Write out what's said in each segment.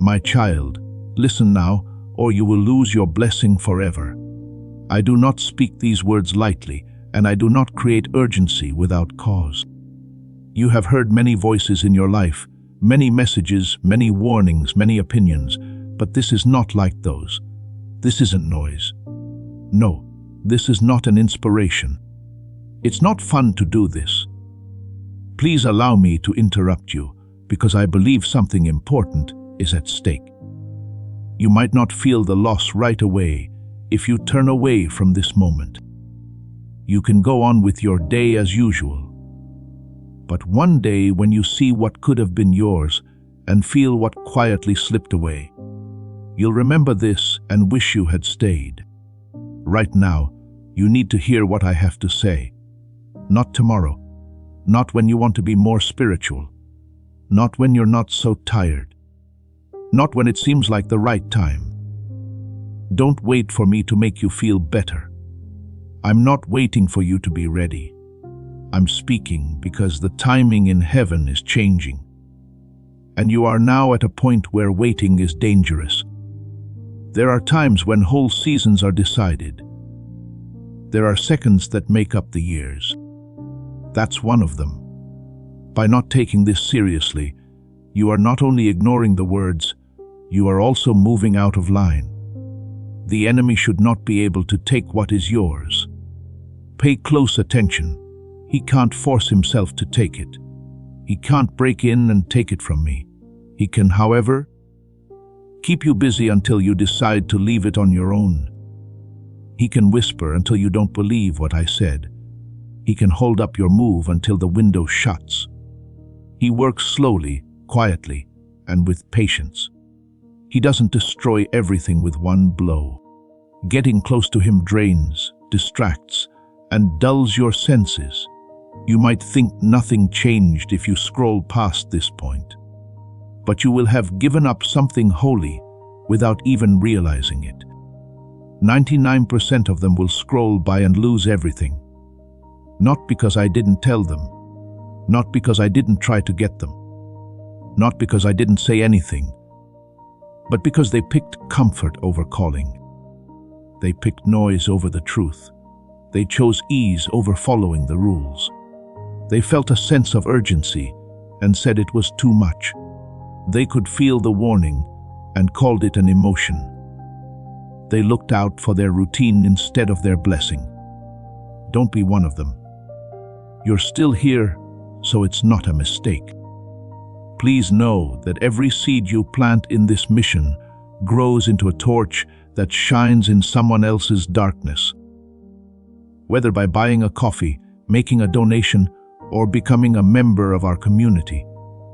My child, listen now, or you will lose your blessing forever. I do not speak these words lightly, and I do not create urgency without cause. You have heard many voices in your life, many messages, many warnings, many opinions, but this is not like those. This isn't noise. No, this is not an inspiration. It's not fun to do this. Please allow me to interrupt you, because I believe something important is at stake. You might not feel the loss right away if you turn away from this moment. You can go on with your day as usual. But one day when you see what could have been yours and feel what quietly slipped away, you'll remember this and wish you had stayed. Right now, you need to hear what I have to say. Not tomorrow, not when you want to be more spiritual, not when you're not so tired, not when it seems like the right time. Don't wait for me to make you feel better. I'm not waiting for you to be ready. I'm speaking because the timing in heaven is changing. And you are now at a point where waiting is dangerous. There are times when whole seasons are decided. There are seconds that make up the years. That's one of them. By not taking this seriously, you are not only ignoring the words, you are also moving out of line. The enemy should not be able to take what is yours. Pay close attention. He can't force himself to take it. He can't break in and take it from me. He can, however, keep you busy until you decide to leave it on your own. He can whisper until you don't believe what I said. He can hold up your move until the window shuts. He works slowly, quietly, and with patience. He doesn't destroy everything with one blow. Getting close to him drains, distracts, and dulls your senses. You might think nothing changed if you scroll past this point, but you will have given up something holy without even realizing it. 99% of them will scroll by and lose everything. Not because I didn't tell them, not because I didn't try to get them, not because I didn't say anything, but because they picked comfort over calling. They picked noise over the truth. They chose ease over following the rules. They felt a sense of urgency and said it was too much. They could feel the warning and called it an emotion. They looked out for their routine instead of their blessing. Don't be one of them. You're still here, so it's not a mistake. Please know that every seed you plant in this mission grows into a torch that shines in someone else's darkness. Whether by buying a coffee, making a donation, or becoming a member of our community,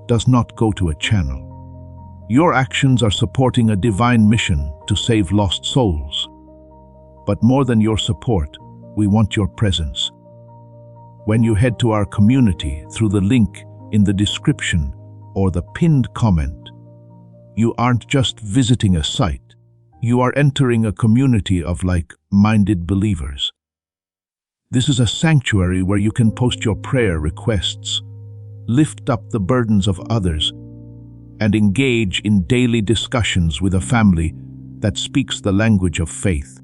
does not go to a channel. Your actions are supporting a divine mission to save lost souls. But more than your support, we want your presence. When you head to our community through the link in the description or the pinned comment, you aren't just visiting a site, you are entering a community of like-minded believers. This is a sanctuary where you can post your prayer requests, lift up the burdens of others, and engage in daily discussions with a family that speaks the language of faith.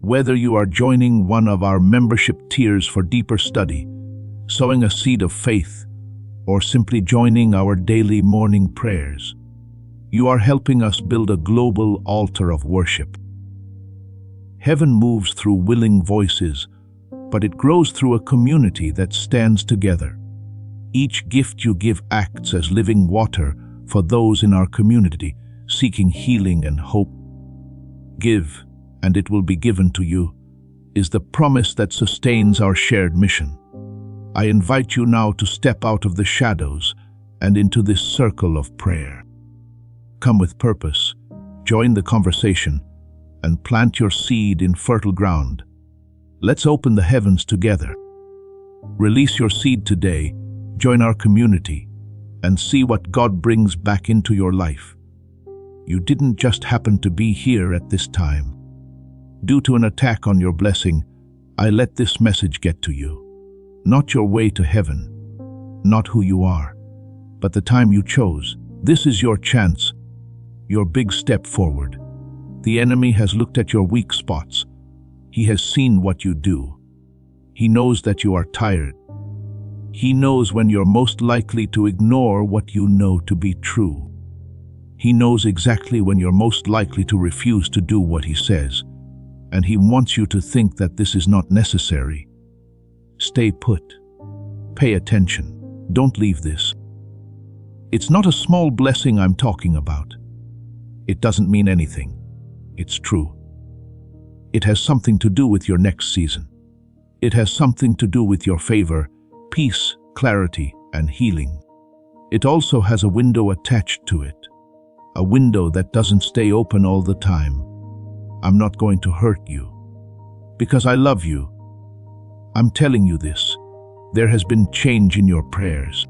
Whether you are joining one of our membership tiers for deeper study, sowing a seed of faith, or simply joining our daily morning prayers, you are helping us build a global altar of worship. Heaven moves through willing voices, but it grows through a community that stands together. Each gift you give acts as living water for those in our community seeking healing and hope. Give, and it will be given to you, is the promise that sustains our shared mission. I invite you now to step out of the shadows and into this circle of prayer. Come with purpose, join the conversation, and plant your seed in fertile ground. Let's open the heavens together. Release your seed today, join our community, and see what God brings back into your life. You didn't just happen to be here at this time. Due to an attack on your blessing, I let this message get to you. Not your way to heaven, not who you are, but the time you chose. This is your chance your big step forward. The enemy has looked at your weak spots. He has seen what you do. He knows that you are tired. He knows when you're most likely to ignore what you know to be true. He knows exactly when you're most likely to refuse to do what he says, and he wants you to think that this is not necessary. Stay put. Pay attention. Don't leave this. It's not a small blessing I'm talking about. It doesn't mean anything. It's true. It has something to do with your next season. It has something to do with your favor, peace, clarity, and healing. It also has a window attached to it. A window that doesn't stay open all the time. I'm not going to hurt you. Because I love you. I'm telling you this. There has been change in your prayers.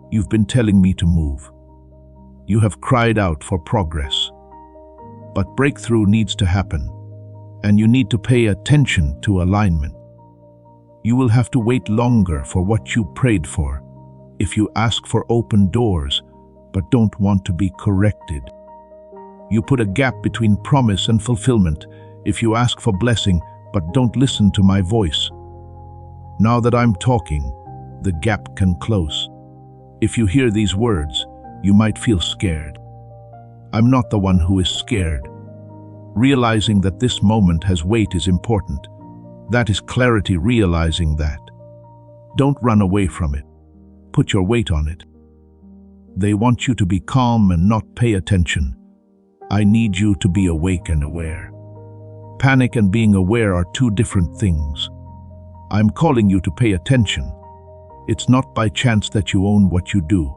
You've been telling me to move. You have cried out for progress. But breakthrough needs to happen, and you need to pay attention to alignment. You will have to wait longer for what you prayed for if you ask for open doors but don't want to be corrected. You put a gap between promise and fulfillment if you ask for blessing but don't listen to my voice. Now that I'm talking, the gap can close. If you hear these words, you might feel scared. I'm not the one who is scared. Realizing that this moment has weight is important. That is clarity, realizing that. Don't run away from it. Put your weight on it. They want you to be calm and not pay attention. I need you to be awake and aware. Panic and being aware are two different things. I'm calling you to pay attention. It's not by chance that you own what you do.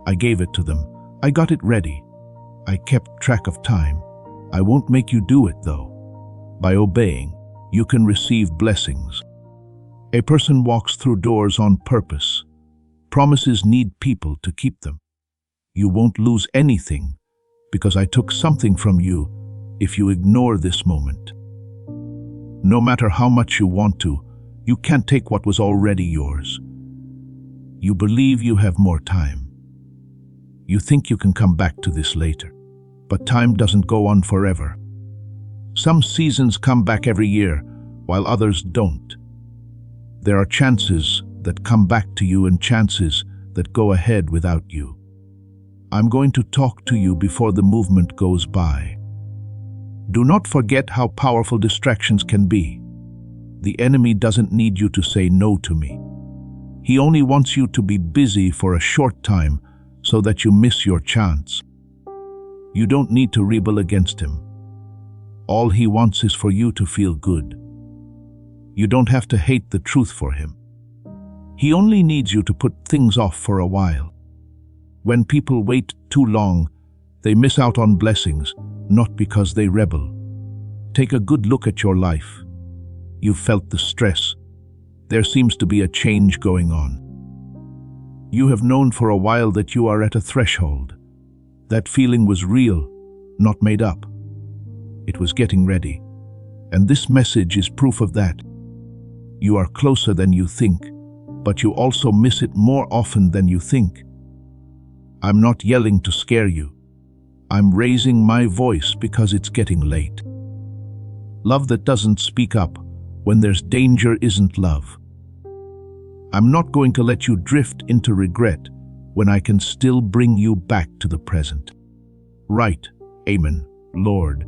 I gave it to them. I got it ready. I kept track of time. I won't make you do it, though. By obeying, you can receive blessings. A person walks through doors on purpose. Promises need people to keep them. You won't lose anything because I took something from you if you ignore this moment. No matter how much you want to, you can't take what was already yours. You believe you have more time. You think you can come back to this later. But time doesn't go on forever. Some seasons come back every year, while others don't. There are chances that come back to you and chances that go ahead without you. I'm going to talk to you before the movement goes by. Do not forget how powerful distractions can be. The enemy doesn't need you to say no to me. He only wants you to be busy for a short time so that you miss your chance. You don't need to rebel against him. All he wants is for you to feel good. You don't have to hate the truth for him. He only needs you to put things off for a while. When people wait too long, they miss out on blessings, not because they rebel. Take a good look at your life. You've felt the stress. There seems to be a change going on. You have known for a while that you are at a threshold. That feeling was real, not made up. It was getting ready. And this message is proof of that. You are closer than you think, but you also miss it more often than you think. I'm not yelling to scare you. I'm raising my voice because it's getting late. Love that doesn't speak up when there's danger isn't love. I'm not going to let you drift into regret when I can still bring you back to the present. Right, amen, Lord.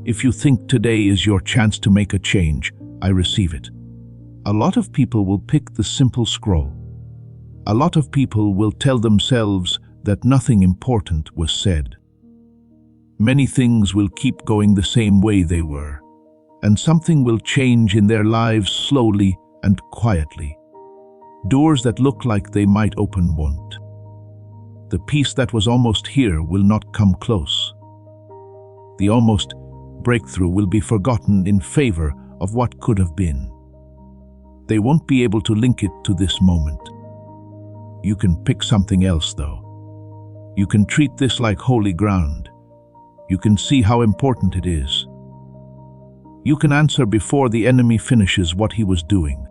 If you think today is your chance to make a change, I receive it. A lot of people will pick the simple scroll. A lot of people will tell themselves that nothing important was said. Many things will keep going the same way they were, and something will change in their lives slowly and quietly. Doors that look like they might open won't. The peace that was almost here will not come close. The almost breakthrough will be forgotten in favor of what could have been. They won't be able to link it to this moment. You can pick something else, though. You can treat this like holy ground. You can see how important it is. You can answer before the enemy finishes what he was doing.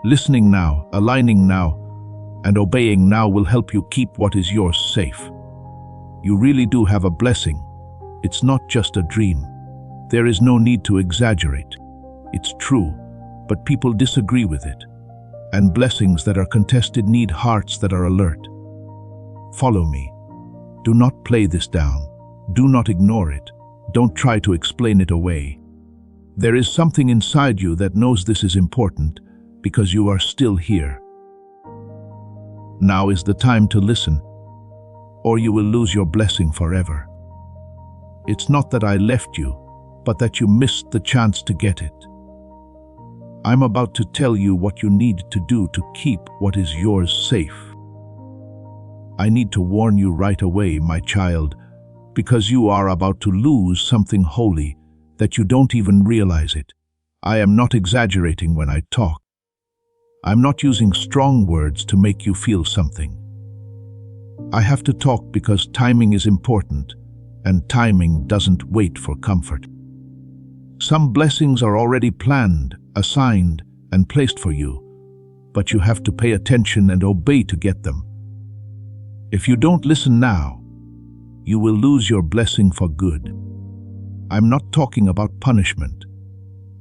Listening now, aligning now, and obeying now will help you keep what is yours safe. You really do have a blessing. It's not just a dream. There is no need to exaggerate. It's true, but people disagree with it. And blessings that are contested need hearts that are alert. Follow me. Do not play this down. Do not ignore it. Don't try to explain it away. There is something inside you that knows this is important because you are still here. Now is the time to listen, or you will lose your blessing forever. It's not that I left you, but that you missed the chance to get it. I'm about to tell you what you need to do to keep what is yours safe. I need to warn you right away, my child, because you are about to lose something holy that you don't even realize it. I am not exaggerating when I talk. I'm not using strong words to make you feel something. I have to talk because timing is important, and timing doesn't wait for comfort. Some blessings are already planned, assigned, and placed for you, but you have to pay attention and obey to get them. If you don't listen now, you will lose your blessing for good. I'm not talking about punishment.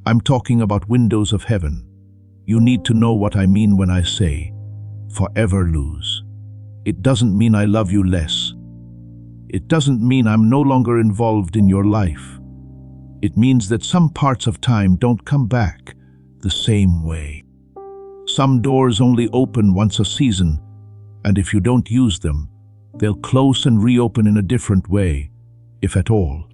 I'm talking about windows of heaven. You need to know what I mean when I say, forever lose. It doesn't mean I love you less. It doesn't mean I'm no longer involved in your life. It means that some parts of time don't come back the same way. Some doors only open once a season, and if you don't use them, they'll close and reopen in a different way, if at all.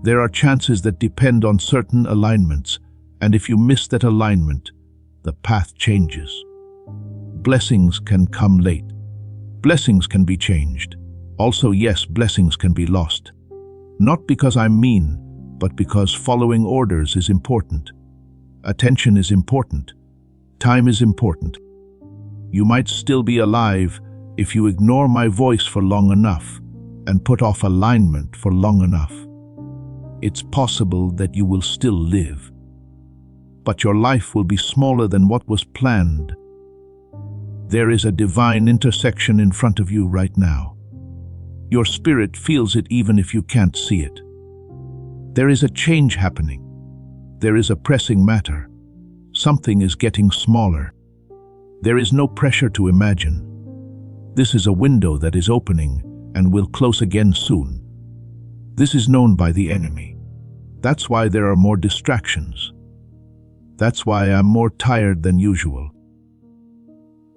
There are chances that depend on certain alignments, and if you miss that alignment, the path changes. Blessings can come late. Blessings can be changed. Also, yes, blessings can be lost. Not because I'm mean, but because following orders is important. Attention is important. Time is important. You might still be alive if you ignore my voice for long enough and put off alignment for long enough. It's possible that you will still live, but your life will be smaller than what was planned. There is a divine intersection in front of you right now. Your spirit feels it even if you can't see it. There is a change happening. There is a pressing matter. Something is getting smaller. There is no pressure to imagine. This is a window that is opening and will close again soon. This is known by the enemy. That's why there are more distractions. That's why I'm more tired than usual.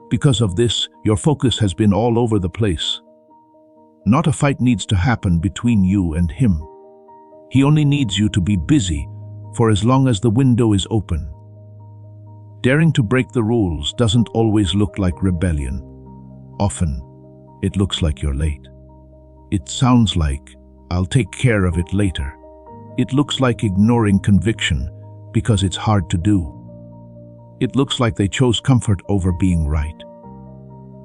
Because of this, your focus has been all over the place. Not a fight needs to happen between you and him. He only needs you to be busy for as long as the window is open. Daring to break the rules doesn't always look like rebellion. Often, it looks like you're late. It sounds like, I'll take care of it later. It looks like ignoring conviction because it's hard to do. It looks like they chose comfort over being right.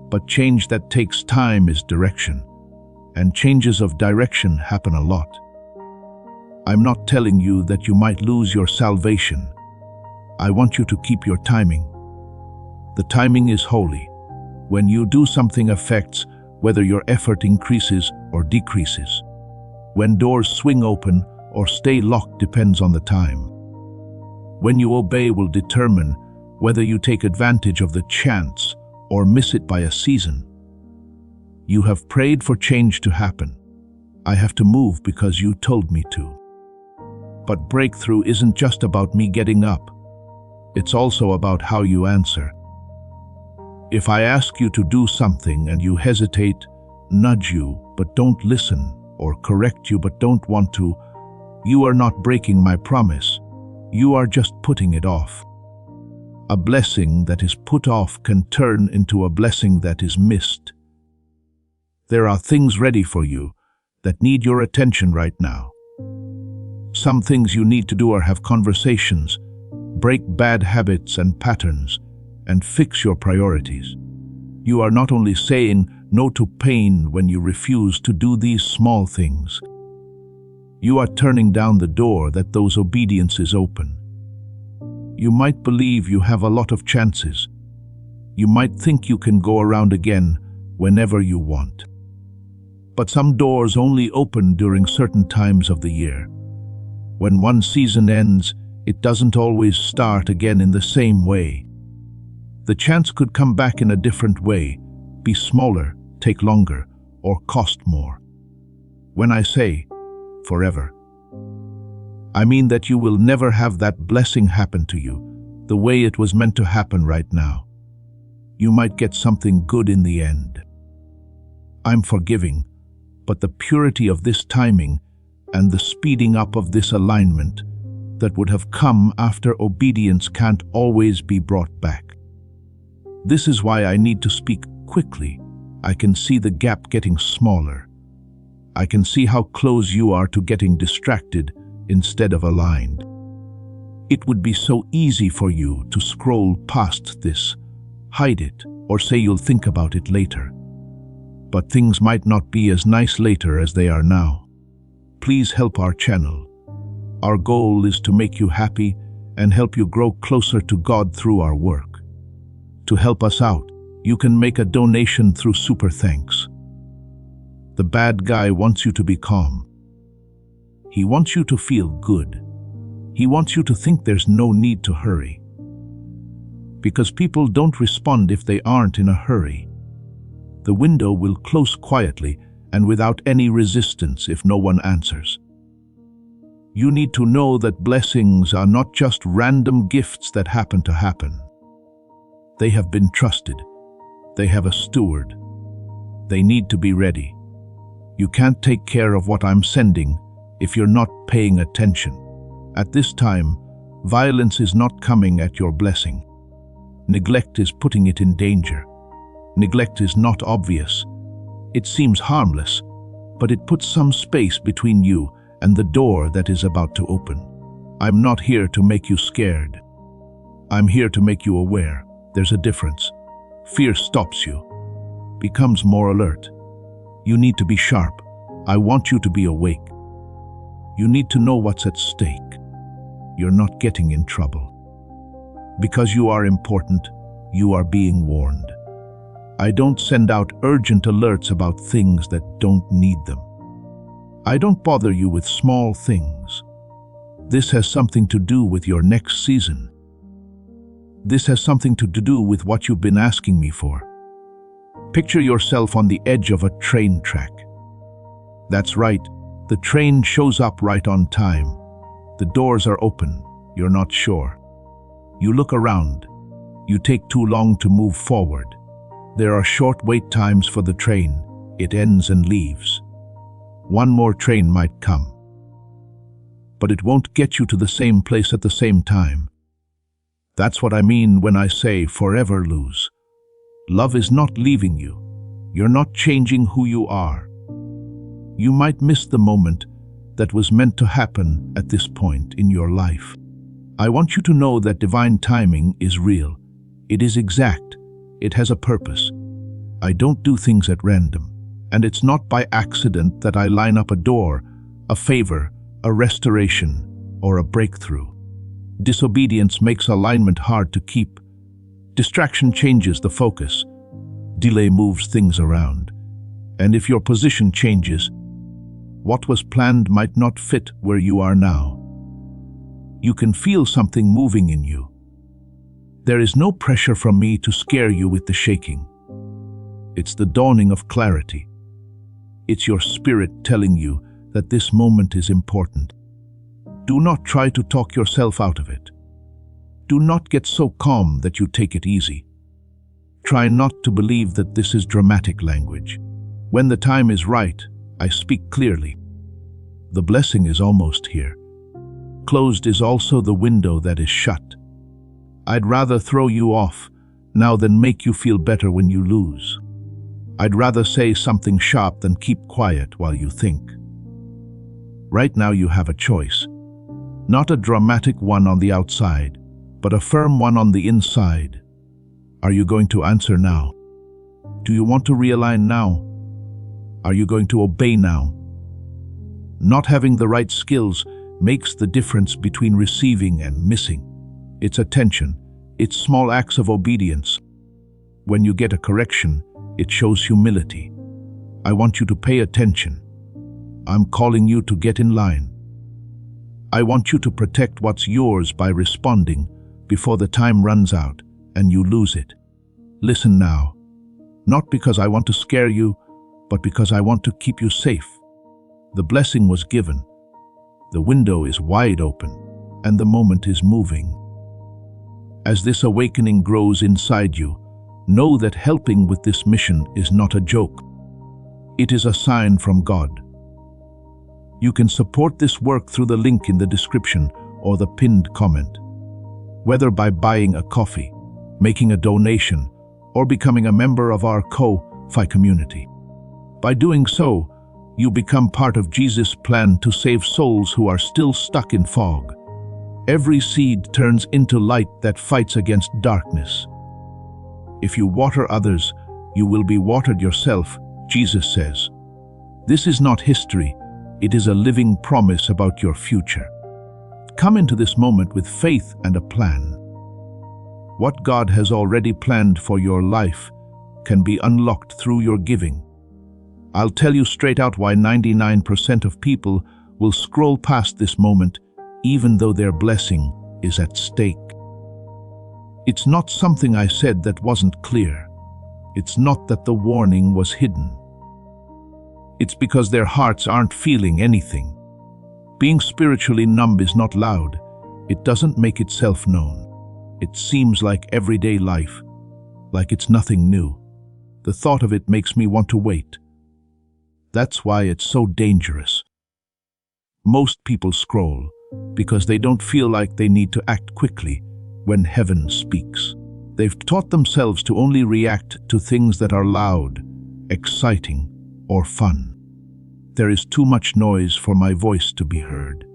But change that takes time is direction, and changes of direction happen a lot. I'm not telling you that you might lose your salvation. I want you to keep your timing. The timing is holy. When you do, something affects whether your effort increases or decreases. When doors swing open or stay locked depends on the time. When you obey will determine whether you take advantage of the chance or miss it by a season. You have prayed for change to happen. I have to move because you told me to. But breakthrough isn't just about me getting up. It's also about how you answer. If I ask you to do something and you hesitate, nudge you but don't listen, or correct you but don't want to, you are not breaking my promise. You are just putting it off. A blessing that is put off can turn into a blessing that is missed. There are things ready for you that need your attention right now. Some things you need to do are have conversations, break bad habits and patterns, and fix your priorities. You are not only saying no to pain when you refuse to do these small things. You are turning down the door that those obediences open. You might believe you have a lot of chances. You might think you can go around again whenever you want. But some doors only open during certain times of the year. When one season ends, it doesn't always start again in the same way. The chance could come back in a different way, be smaller, take longer, or cost more. When I say forever, I mean that you will never have that blessing happen to you the way it was meant to happen right now. You might get something good in the end. I'm forgiving, but the purity of this timing and the speeding up of this alignment that would have come after obedience can't always be brought back. This is why I need to speak quickly. I can see the gap getting smaller. I can see how close you are to getting distracted instead of aligned. It would be so easy for you to scroll past this, hide it, or say you'll think about it later. But things might not be as nice later as they are now. Please help our channel. Our goal is to make you happy and help you grow closer to God through our work. To help us out, you can make a donation through Super Thanks. The bad guy wants you to be calm. He wants you to feel good. He wants you to think there's no need to hurry. Because people don't respond if they aren't in a hurry. The window will close quietly and without any resistance if no one answers. You need to know that blessings are not just random gifts that happen to happen. They have been trusted. They have a steward. They need to be ready. You can't take care of what I'm sending if you're not paying attention. At this time, violence is not coming at your blessing. Neglect is putting it in danger. Neglect is not obvious. It seems harmless, but it puts some space between you and the door that is about to open. I'm not here to make you scared. I'm here to make you aware. There's a difference. Fear stops you, becomes more alert. You need to be sharp. I want you to be awake. You need to know what's at stake. You're not getting in trouble. Because you are important, you are being warned. I don't send out urgent alerts about things that don't need them. I don't bother you with small things. This has something to do with your next season. This has something to do with what you've been asking me for. Picture yourself on the edge of a train track. That's right, the train shows up right on time. The doors are open, you're not sure. You look around. You take too long to move forward. There are short wait times for the train. It ends and leaves. One more train might come. But it won't get you to the same place at the same time. That's what I mean when I say forever lose. Love is not leaving you. You're not changing who you are. You might miss the moment that was meant to happen at this point in your life. I want you to know that divine timing is real. It is exact. It has a purpose. I don't do things at random. And it's not by accident that I line up a door, a favor, a restoration, or a breakthrough. Disobedience makes alignment hard to keep. Distraction changes the focus. Delay moves things around. And if your position changes, what was planned might not fit where you are now. You can feel something moving in you. There is no pressure from me to scare you with the shaking. It's the dawning of clarity. It's your spirit telling you that this moment is important. Do not try to talk yourself out of it. Do not get so calm that you take it easy. Try not to believe that this is dramatic language. When the time is right, I speak clearly. The blessing is almost here. Closed is also the window that is shut. I'd rather throw you off now than make you feel better when you lose. I'd rather say something sharp than keep quiet while you think. Right now you have a choice. Not a dramatic one on the outside, but a firm one on the inside. Are you going to answer now? Do you want to realign now? Are you going to obey now? Not having the right skills makes the difference between receiving and missing. It's attention. It's small acts of obedience. When you get a correction, it shows humility. I want you to pay attention. I'm calling you to get in line. I want you to protect what's yours by responding before the time runs out and you lose it. Listen now, not because I want to scare you, but because I want to keep you safe. The blessing was given. The window is wide open, and the moment is moving. As this awakening grows inside you, know that helping with this mission is not a joke. It is a sign from God. You can support this work through the link in the description or the pinned comment. Whether by buying a coffee, making a donation, or becoming a member of our Ko-Fi community. By doing so, you become part of Jesus' plan to save souls who are still stuck in fog. Every seed turns into light that fights against darkness. If you water others, you will be watered yourself, Jesus says. This is not history, it is a living promise about your future. Come into this moment with faith and a plan. What God has already planned for your life can be unlocked through your giving. I'll tell you straight out why 99% of people will scroll past this moment even though their blessing is at stake. It's not something I said that wasn't clear. It's not that the warning was hidden. It's because their hearts aren't feeling anything. Being spiritually numb is not loud. It doesn't make itself known. It seems like everyday life, like it's nothing new. The thought of it makes me want to wait. That's why it's so dangerous. Most people scroll because they don't feel like they need to act quickly when heaven speaks. They've taught themselves to only react to things that are loud, exciting, or fun. There is too much noise for my voice to be heard.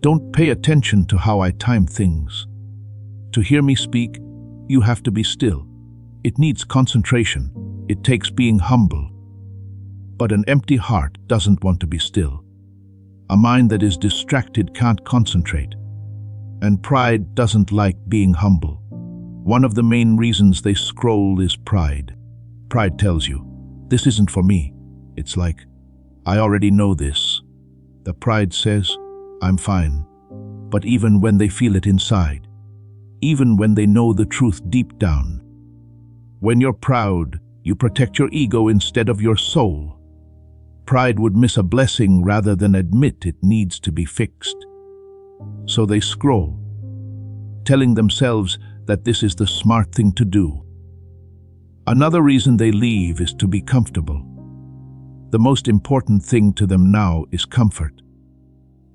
Don't pay attention to how I time things. To hear me speak, you have to be still. It needs concentration. It takes being humble. But an empty heart doesn't want to be still. A mind that is distracted can't concentrate. And pride doesn't like being humble. One of the main reasons they scroll is pride. Pride tells you, this isn't for me. It's like, I already know this. The pride says, I'm fine. But even when they feel it inside, even when they know the truth deep down, when you're proud, you protect your ego instead of your soul. Pride would miss a blessing rather than admit it needs to be fixed. So they scroll, telling themselves that this is the smart thing to do. Another reason they leave is to be comfortable. The most important thing to them now is comfort.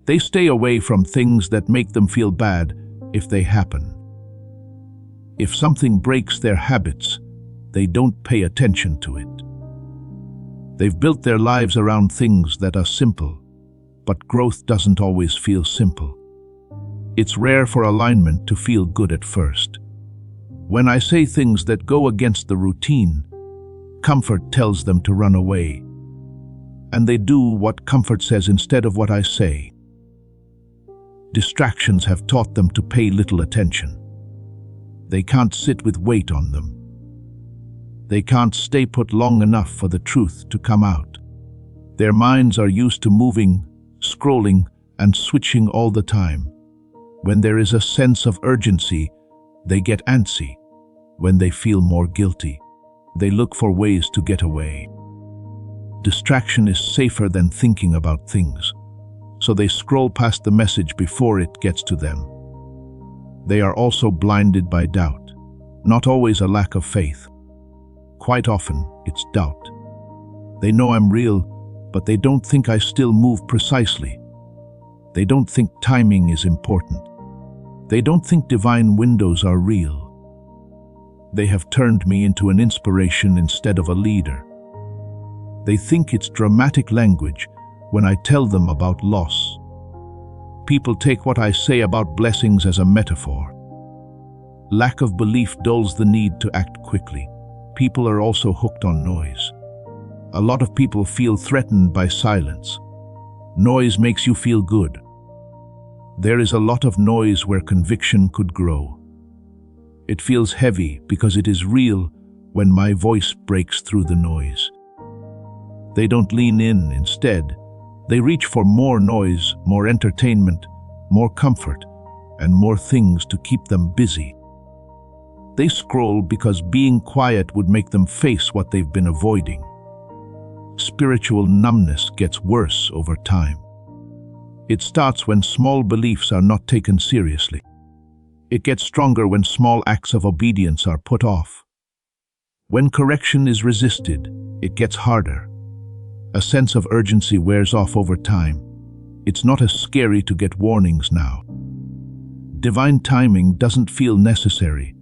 They stay away from things that make them feel bad if they happen. If something breaks their habits, they don't pay attention to it. They've built their lives around things that are simple, but growth doesn't always feel simple. It's rare for alignment to feel good at first. When I say things that go against the routine, comfort tells them to run away. And they do what comfort says instead of what I say. Distractions have taught them to pay little attention. They can't sit with weight on them. They can't stay put long enough for the truth to come out. Their minds are used to moving, scrolling, and switching all the time. When there is a sense of urgency, they get antsy. When they feel more guilty, they look for ways to get away. Distraction is safer than thinking about things, so they scroll past the message before it gets to them. They are also blinded by doubt, not always a lack of faith. Quite often, it's doubt. They know I'm real, but they don't think I still move precisely. They don't think timing is important. They don't think divine windows are real. They have turned me into an inspiration instead of a leader. They think it's dramatic language when I tell them about loss. People take what I say about blessings as a metaphor. Lack of belief dulls the need to act quickly. People are also hooked on noise. A lot of people feel threatened by silence. Noise makes you feel good. There is a lot of noise where conviction could grow. It feels heavy because it is real when my voice breaks through the noise. They don't lean in. Instead, they reach for more noise, more entertainment, more comfort, and more things to keep them busy. They scroll because being quiet would make them face what they've been avoiding. Spiritual numbness gets worse over time. It starts when small beliefs are not taken seriously. It gets stronger when small acts of obedience are put off. When correction is resisted, it gets harder. A sense of urgency wears off over time. It's not as scary to get warnings now. Divine timing doesn't feel necessary.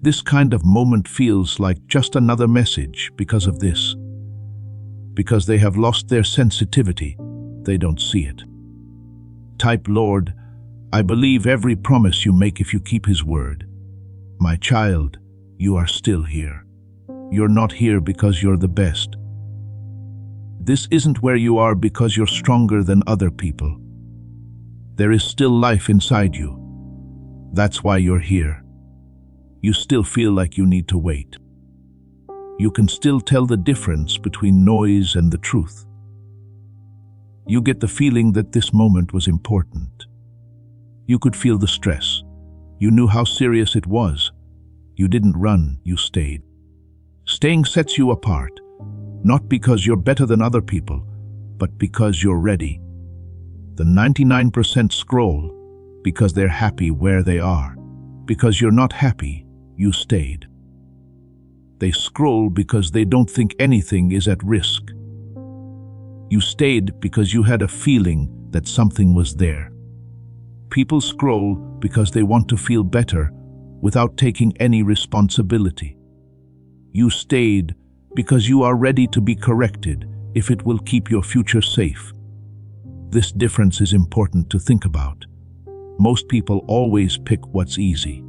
This kind of moment feels like just another message because of this. Because they have lost their sensitivity, they don't see it. Type, Lord, I believe every promise you make if you keep His word. My child, you are still here. You're not here because you're the best. This isn't where you are because you're stronger than other people. There is still life inside you. That's why you're here. You still feel like you need to wait. You can still tell the difference between noise and the truth. You get the feeling that this moment was important. You could feel the stress. You knew how serious it was. You didn't run, you stayed. Staying sets you apart, not because you're better than other people, but because you're ready. The 99% scroll because they're happy where they are. Because you're not happy, you stayed. They scroll because they don't think anything is at risk. You stayed because you had a feeling that something was there. People scroll because they want to feel better without taking any responsibility. You stayed because you are ready to be corrected if it will keep your future safe. This difference is important to think about. Most people always pick what's easy.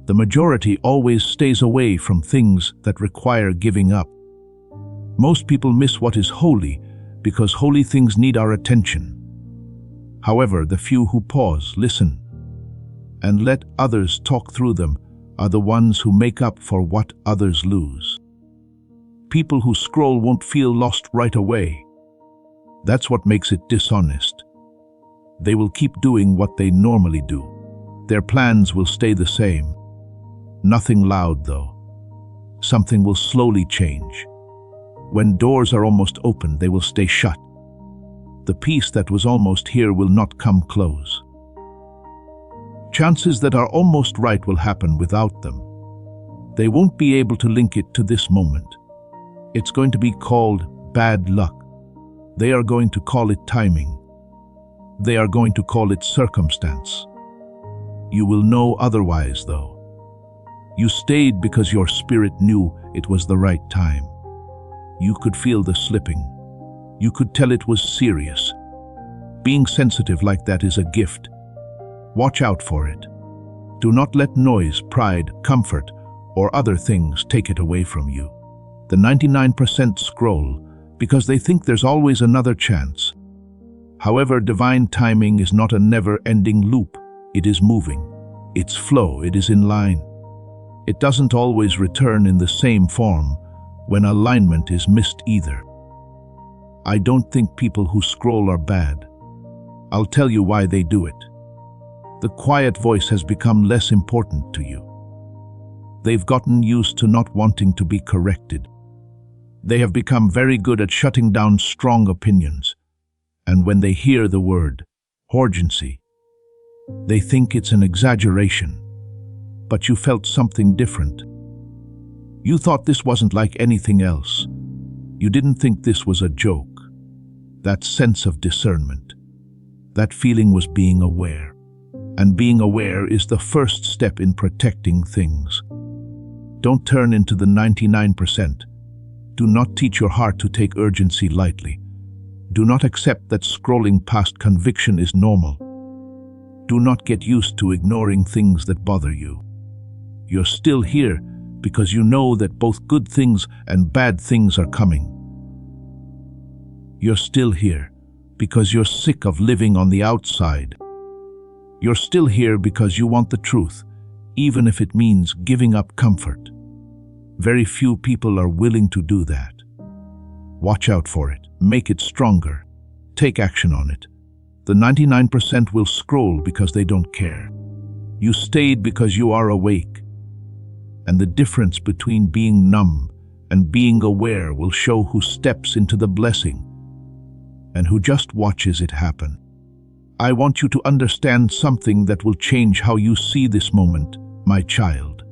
The majority always stays away from things that require giving up. Most people miss what is holy because holy things need our attention. However, the few who pause, listen, and let others talk through them are the ones who make up for what others lose. People who scroll won't feel lost right away. That's what makes it dishonest. They will keep doing what they normally do. Their plans will stay the same. Nothing loud, though. Something will slowly change. When doors are almost open, they will stay shut. The peace that was almost here will not come close. Chances that are almost right will happen without them. They won't be able to link it to this moment. It's going to be called bad luck. They are going to call it timing. They are going to call it circumstance. You will know otherwise, though. You stayed because your spirit knew it was the right time. You could feel the slipping. You could tell it was serious. Being sensitive like that is a gift. Watch out for it. Do not let noise, pride, comfort, or other things take it away from you. The 99% scroll because they think there's always another chance. However, divine timing is not a never-ending loop. It is moving. Its flow, it is in line. It doesn't always return in the same form when alignment is missed either. I don't think people who scroll are bad. I'll tell you why they do it. The quiet voice has become less important to you. They've gotten used to not wanting to be corrected. They have become very good at shutting down strong opinions. And when they hear the word urgency, they think it's an exaggeration. But you felt something different. You thought this wasn't like anything else. You didn't think this was a joke. That sense of discernment, that feeling was being aware. And being aware is the first step in protecting things. Don't turn into the 99%. Do not teach your heart to take urgency lightly. Do not accept that scrolling past conviction is normal. Do not get used to ignoring things that bother you. You're still here because you know that both good things and bad things are coming. You're still here because you're sick of living on the outside. You're still here because you want the truth, even if it means giving up comfort. Very few people are willing to do that. Watch out for it. Make it stronger. Take action on it. The 99% will scroll because they don't care. You stayed because you are awake. And the difference between being numb and being aware will show who steps into the blessing and who just watches it happen. I want you to understand something that will change how you see this moment, my child.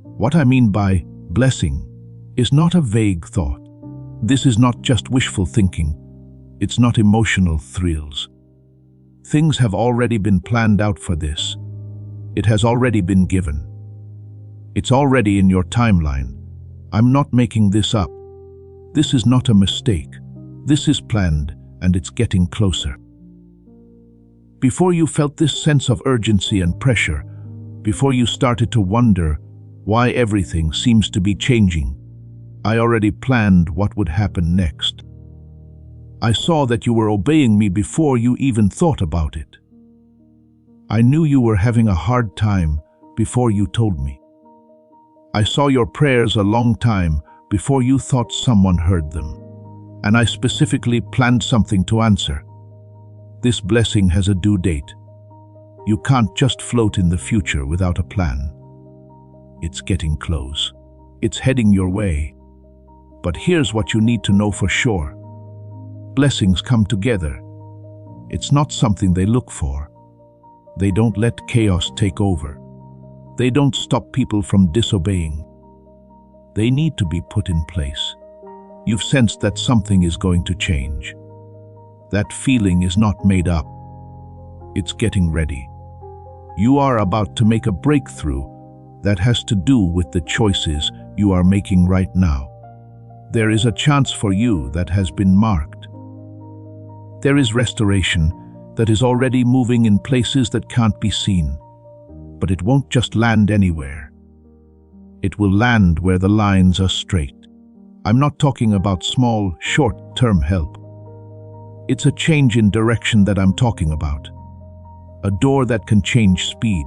What I mean by blessing is not a vague thought. This is not just wishful thinking. It's not emotional thrills. Things have already been planned out for this. It has already been given. It's already in your timeline. I'm not making this up. This is not a mistake. This is planned, and it's getting closer. Before you felt this sense of urgency and pressure, before you started to wonder why everything seems to be changing, I already planned what would happen next. I saw that you were obeying me before you even thought about it. I knew you were having a hard time before you told me. I saw your prayers a long time before you thought someone heard them. And I specifically planned something to answer. This blessing has a due date. You can't just float in the future without a plan. It's getting close. It's heading your way. But here's what you need to know for sure. Blessings come together. It's not something they look for. They don't let chaos take over. They don't stop people from disobeying. They need to be put in place. You've sensed that something is going to change. That feeling is not made up. It's getting ready. You are about to make a breakthrough that has to do with the choices you are making right now. There is a chance for you that has been marked. There is restoration that is already moving in places that can't be seen. But it won't just land anywhere. It will land where the lines are straight. I'm not talking about small, short-term help. It's a change in direction that I'm talking about. A door that can change speed.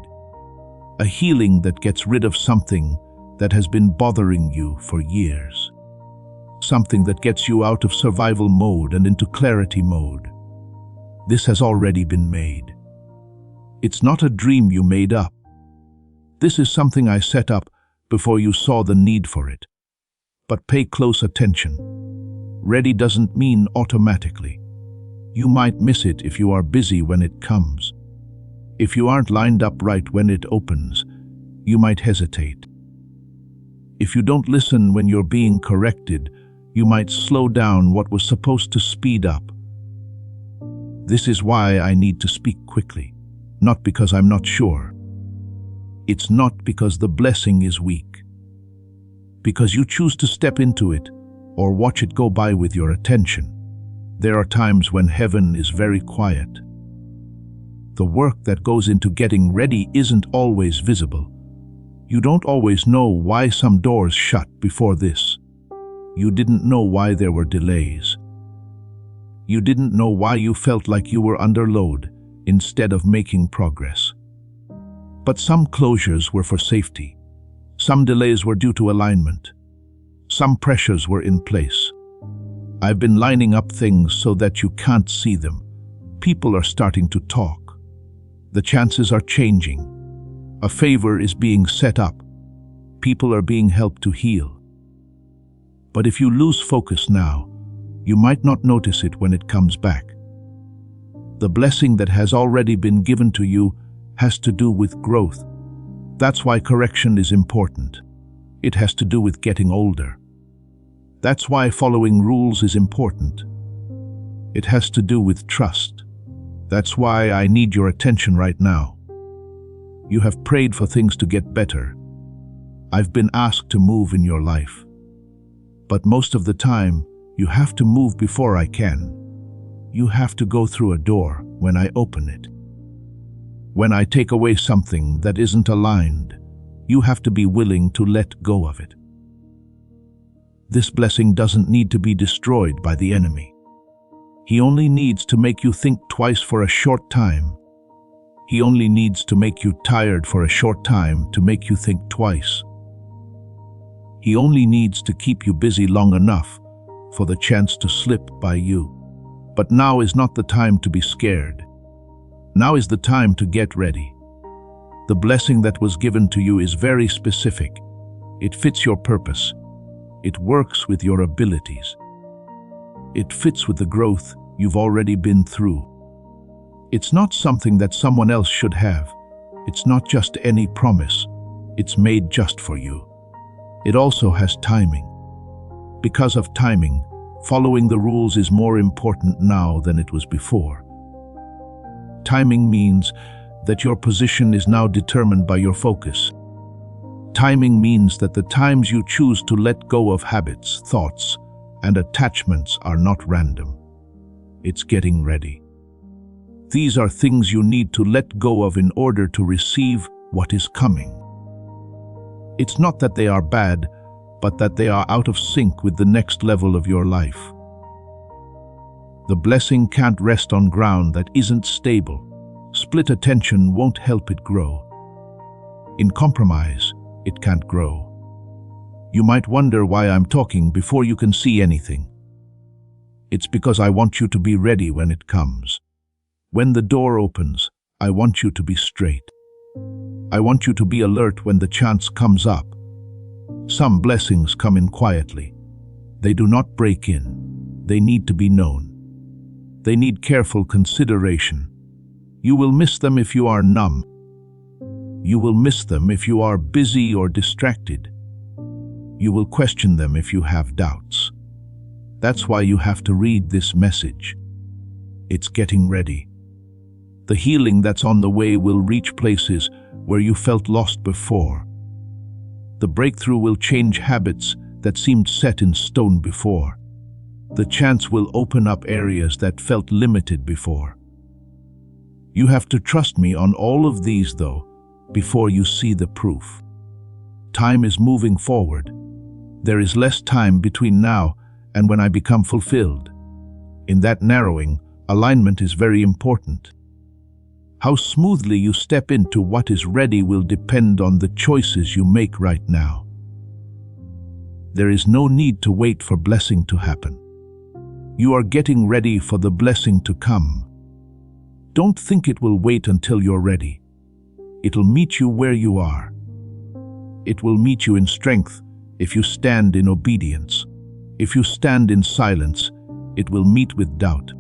A healing that gets rid of something that has been bothering you for years. Something that gets you out of survival mode and into clarity mode. This has already been made. It's not a dream you made up. This is something I set up before you saw the need for it. But pay close attention. Ready doesn't mean automatically. You might miss it if you are busy when it comes. If you aren't lined up right when it opens, you might hesitate. If you don't listen when you're being corrected, you might slow down what was supposed to speed up. This is why I need to speak quickly, not because I'm not sure. It's not because the blessing is weak. Because you choose to step into it or watch it go by with your attention. There are times when heaven is very quiet. The work that goes into getting ready isn't always visible. You don't always know why some doors shut before this. You didn't know why there were delays. You didn't know why you felt like you were under load instead of making progress. But some closures were for safety. Some delays were due to alignment. Some pressures were in place. I've been lining up things so that you can't see them. People are starting to talk. The chances are changing. A favor is being set up. People are being helped to heal. But if you lose focus now, you might not notice it when it comes back. The blessing that has already been given to you has to do with growth. That's why correction is important. It has to do with getting older. That's why following rules is important. It has to do with trust. That's why I need your attention right now. You have prayed for things to get better. I've been asked to move in your life. But most of the time, you have to move before I can. You have to go through a door when I open it. When I take away something that isn't aligned, you have to be willing to let go of it. This blessing doesn't need to be destroyed by the enemy. He only needs to make you think twice for a short time. He only needs to make you tired for a short time to make you think twice. He only needs to keep you busy long enough for the chance to slip by you. But now is not the time to be scared. Now is the time to get ready. The blessing that was given to you is very specific. It fits your purpose. It works with your abilities. It fits with the growth you've already been through. It's not something that someone else should have. It's not just any promise. It's made just for you. It also has timing. Because of timing, following the rules is more important now than it was before. Timing means that your position is now determined by your focus. Timing means that the times you choose to let go of habits, thoughts, and attachments are not random. It's getting ready. These are things you need to let go of in order to receive what is coming. It's not that they are bad, but that they are out of sync with the next level of your life. The blessing can't rest on ground that isn't stable. Split attention won't help it grow. In compromise, it can't grow. You might wonder why I'm talking before you can see anything. It's because I want you to be ready when it comes. When the door opens, I want you to be straight. I want you to be alert when the chance comes up. Some blessings come in quietly. They do not break in. They need to be known. They need careful consideration. You will miss them if you are numb. You will miss them if you are busy or distracted. You will question them if you have doubts. That's why you have to read this message. It's getting ready. The healing that's on the way will reach places where you felt lost before. The breakthrough will change habits that seemed set in stone before. The chance will open up areas that felt limited before. You have to trust me on all of these, though, before you see the proof. Time is moving forward. There is less time between now and when I become fulfilled. In that narrowing, alignment is very important. How smoothly you step into what is ready will depend on the choices you make right now. There is no need to wait for blessing to happen. You are getting ready for the blessing to come. Don't think it will wait until you're ready. It'll meet you where you are. It will meet you in strength if you stand in obedience. If you stand in silence, it will meet with doubt.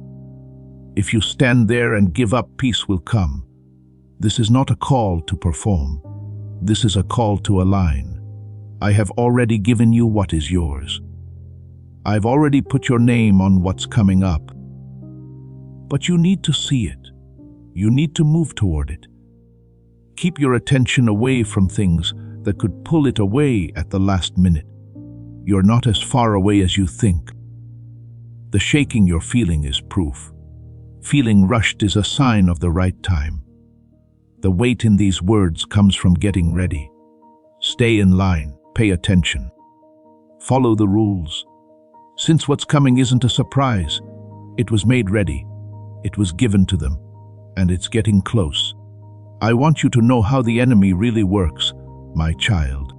If you stand there and give up, peace will come. This is not a call to perform. This is a call to align. I have already given you what is yours. I've already put your name on what's coming up. But you need to see it. You need to move toward it. Keep your attention away from things that could pull it away at the last minute. You're not as far away as you think. The shaking you're feeling is proof. Feeling rushed is a sign of the right time. The weight in these words comes from getting ready. Stay in line, pay attention. Follow the rules. Since what's coming isn't a surprise, it was made ready. It was given to them, and it's getting close. I want you to know how the enemy really works, my child.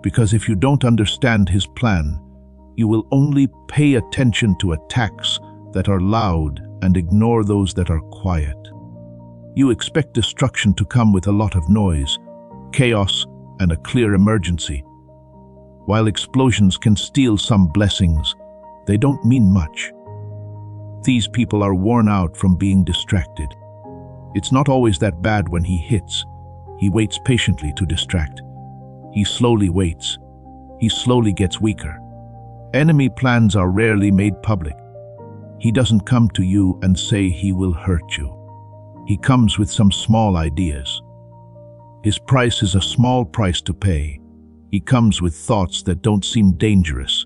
Because if you don't understand his plan, you will only pay attention to attacks that are loud and ignore those that are quiet. You expect destruction to come with a lot of noise, chaos, and a clear emergency. While explosions can steal some blessings, they don't mean much. These people are worn out from being distracted. It's not always that bad when he hits. He waits patiently to distract. He slowly waits. He slowly gets weaker. Enemy plans are rarely made public. He doesn't come to you and say he will hurt you. He comes with some small ideas. His price is a small price to pay. He comes with thoughts that don't seem dangerous.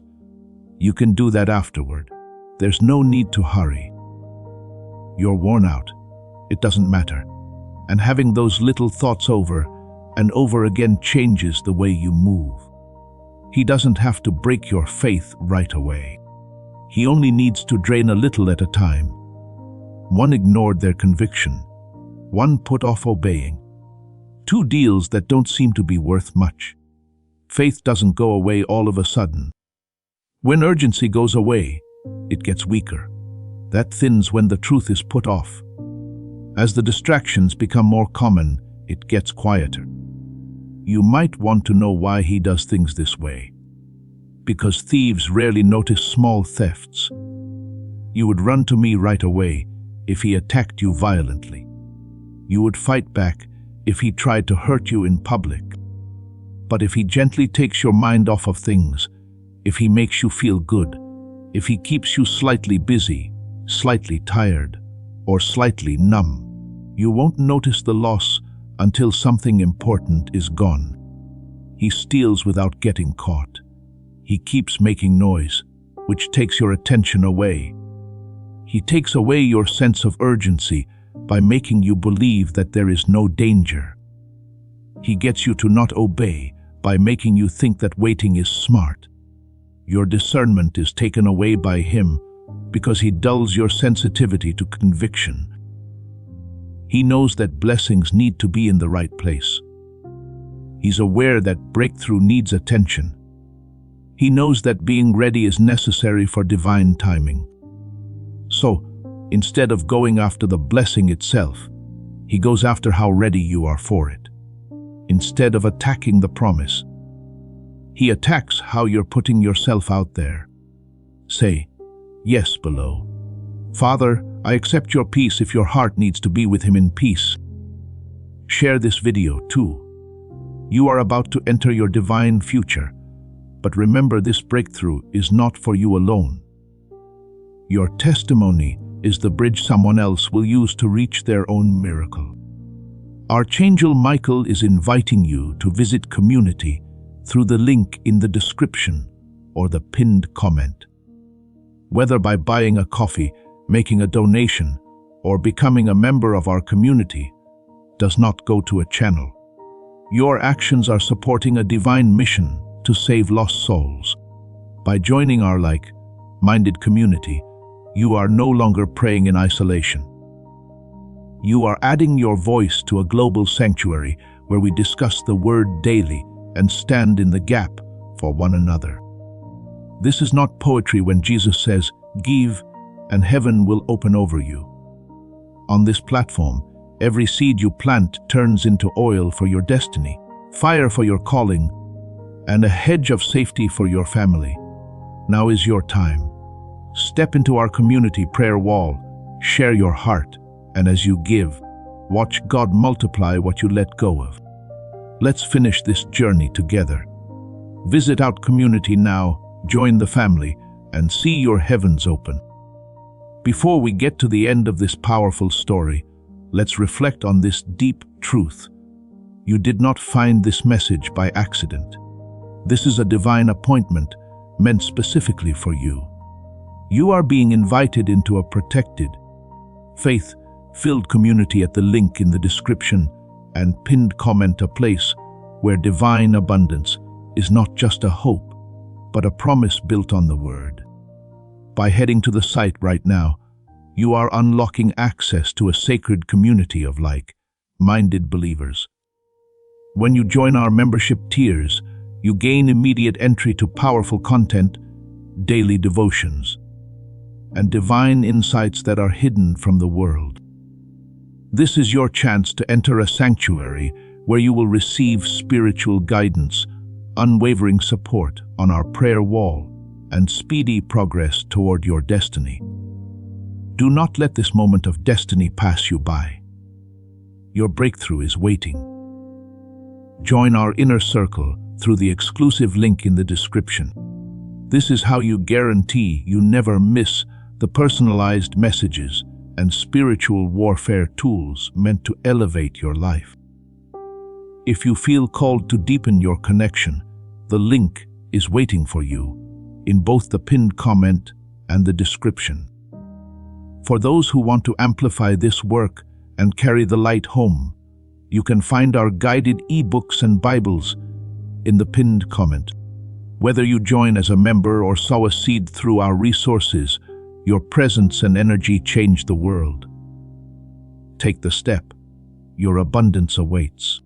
You can do that afterward. There's no need to hurry. You're worn out. It doesn't matter. And having those little thoughts over and over again changes the way you move. He doesn't have to break your faith right away. He only needs to drain a little at a time. One ignored their conviction. One put off obeying. 2 deals that don't seem to be worth much. Faith doesn't go away all of a sudden. When urgency goes away, it gets weaker. That thins when the truth is put off. As the distractions become more common, it gets quieter. You might want to know why he does things this way. Because thieves rarely notice small thefts. You would run to me right away if he attacked you violently. You would fight back if he tried to hurt you in public. But if he gently takes your mind off of things, if he makes you feel good, if he keeps you slightly busy, slightly tired, or slightly numb, you won't notice the loss until something important is gone. He steals without getting caught. He keeps making noise, which takes your attention away. He takes away your sense of urgency by making you believe that there is no danger. He gets you to not obey by making you think that waiting is smart. Your discernment is taken away by him because he dulls your sensitivity to conviction. He knows that blessings need to be in the right place. He's aware that breakthrough needs attention. He knows that being ready is necessary for divine timing. So, instead of going after the blessing itself, he goes after how ready you are for it. Instead of attacking the promise, he attacks how you're putting yourself out there. Say, yes below. Father, I accept your peace if your heart needs to be with him in peace. Share this video too. You are about to enter your divine future, but remember this breakthrough is not for you alone. Your testimony is the bridge someone else will use to reach their own miracle. Archangel Michael is inviting you to visit Community through the link in the description or the pinned comment. Whether by buying a coffee, making a donation, or becoming a member of our community, does not go to a channel. Your actions are supporting a divine mission to save lost souls. By joining our like-minded community, you are no longer praying in isolation. You are adding your voice to a global sanctuary where we discuss the word daily and stand in the gap for one another. This is not poetry when Jesus says, "Give, and heaven will open over you." On this platform, every seed you plant turns into oil for your destiny, fire for your calling, and a hedge of safety for your family. Now is your time. Step into our community prayer wall, share your heart, and as you give, watch God multiply what you let go of. Let's finish this journey together. Visit our community now, join the family, and see your heavens open. Before we get to the end of this powerful story, let's reflect on this deep truth. You did not find this message by accident. This is a divine appointment meant specifically for you. You are being invited into a protected, faith-filled community at the link in the description and pinned comment, a place where divine abundance is not just a hope, but a promise built on the word. By heading to the site right now, you are unlocking access to a sacred community of like-minded believers. When you join our membership tiers, you gain immediate entry to powerful content, daily devotions, and divine insights that are hidden from the world. This is your chance to enter a sanctuary where you will receive spiritual guidance, unwavering support on our prayer wall, and speedy progress toward your destiny. Do not let this moment of destiny pass you by. Your breakthrough is waiting. Join our inner circle through the exclusive link in the description. This is how you guarantee you never miss the personalized messages and spiritual warfare tools meant to elevate your life. If you feel called to deepen your connection, the link is waiting for you in both the pinned comment and the description. For those who want to amplify this work and carry the light home, you can find our guided ebooks and Bibles in the pinned comment. Whether you join as a member or sow a seed through our resources, your presence and energy change the world. Take the step. Your abundance awaits.